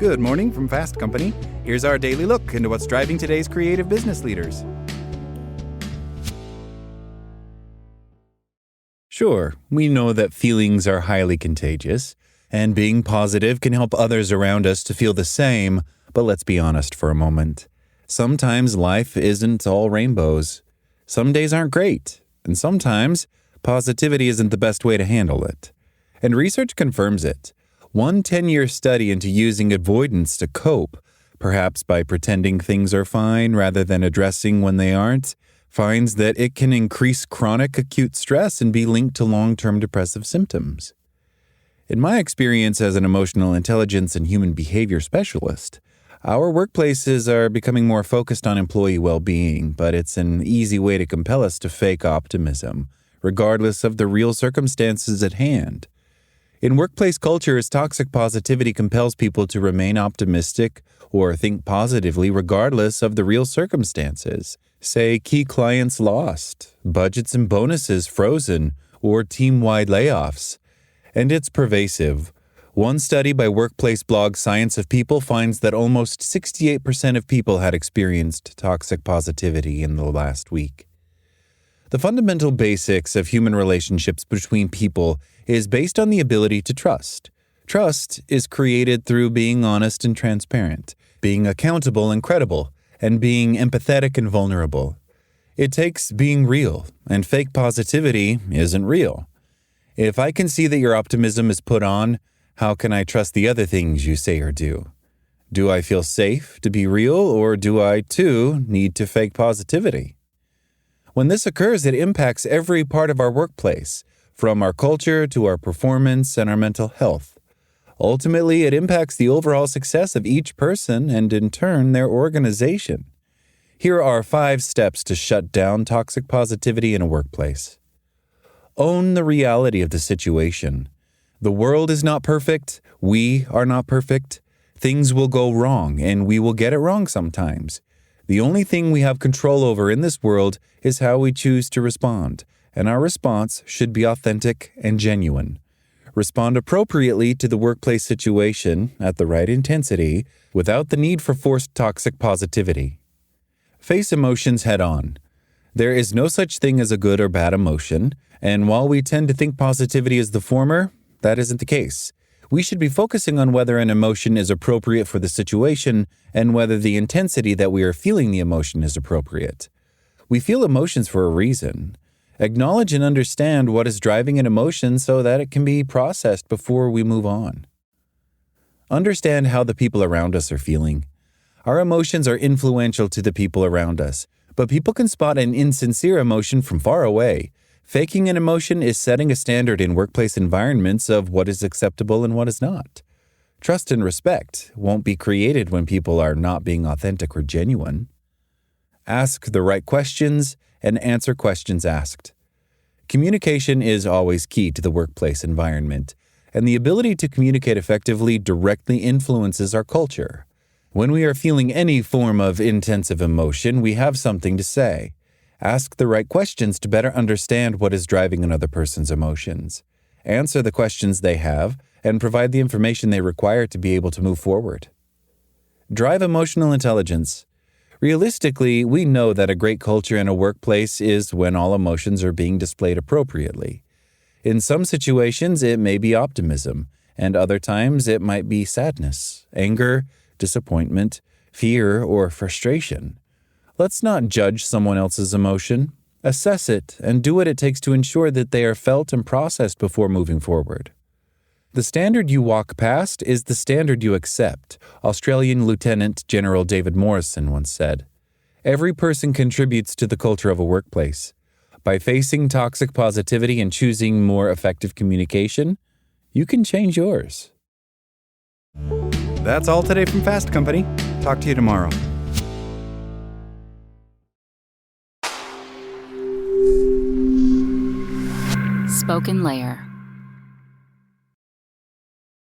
Good morning from Fast Company. Here's our daily look into what's driving today's creative business leaders. Sure, we know that feelings are highly contagious, and being positive can help others around us to feel the same, but let's be honest for a moment. Sometimes life isn't all rainbows. Some days aren't great, and sometimes positivity isn't the best way to handle it. And research confirms it. One 10-year study into using avoidance to cope, perhaps by pretending things are fine rather than addressing when they aren't, finds that it can increase chronic acute stress and be linked to long-term depressive symptoms. In my experience as an emotional intelligence and human behavior specialist, our workplaces are becoming more focused on employee well-being, but it's an easy way to compel us to fake optimism, regardless of the real circumstances at hand. In workplace cultures, toxic positivity compels people to remain optimistic or think positively regardless of the real circumstances. Say key clients lost, budgets and bonuses frozen, or team-wide layoffs. And it's pervasive. One study by workplace blog Science of People finds that almost 68% of people had experienced toxic positivity in the last week. The fundamental basics of human relationships between people is based on the ability to trust. Trust is created through being honest and transparent, being accountable and credible, and being empathetic and vulnerable. It takes being real, and fake positivity isn't real. If I can see that your optimism is put on, how can I trust the other things you say or do? Do I feel safe to be real, or do I, too, need to fake positivity? When this occurs, it impacts every part of our workplace, from our culture to our performance and our mental health. Ultimately, it impacts the overall success of each person and, in turn, their organization. Here are 5 steps to shut down toxic positivity in a workplace. Own the reality of the situation. The world is not perfect. We are not perfect. Things will go wrong, and we will get it wrong sometimes. The only thing we have control over in this world is how we choose to respond, and our response should be authentic and genuine. Respond appropriately to the workplace situation at the right intensity without the need for forced toxic positivity. Face emotions head on. There is no such thing as a good or bad emotion, and while we tend to think positivity is the former, that isn't the case. We should be focusing on whether an emotion is appropriate for the situation and whether the intensity that we are feeling the emotion is appropriate. We feel emotions for a reason. Acknowledge and understand what is driving an emotion so that it can be processed before we move on. Understand how the people around us are feeling. Our emotions are influential to the people around us, but people can spot an insincere emotion from far away. Faking an emotion is setting a standard in workplace environments of what is acceptable and what is not. Trust and respect won't be created when people are not being authentic or genuine. Ask the right questions and answer questions asked. Communication is always key to the workplace environment, and the ability to communicate effectively directly influences our culture. When we are feeling any form of intensive emotion, we have something to say. Ask the right questions to better understand what is driving another person's emotions. Answer the questions they have and provide the information they require to be able to move forward. Drive emotional intelligence. Realistically, we know that a great culture in a workplace is when all emotions are being displayed appropriately. In some situations, it may be optimism, and other times it might be sadness, anger, disappointment, fear, or frustration. Let's not judge someone else's emotion. Assess it and do what it takes to ensure that they are felt and processed before moving forward. The standard you walk past is the standard you accept, Australian Lieutenant General David Morrison once said. Every person contributes to the culture of a workplace. By facing toxic positivity and choosing more effective communication, you can change yours. That's all today from Fast Company. Talk to you tomorrow. Spoken Layer.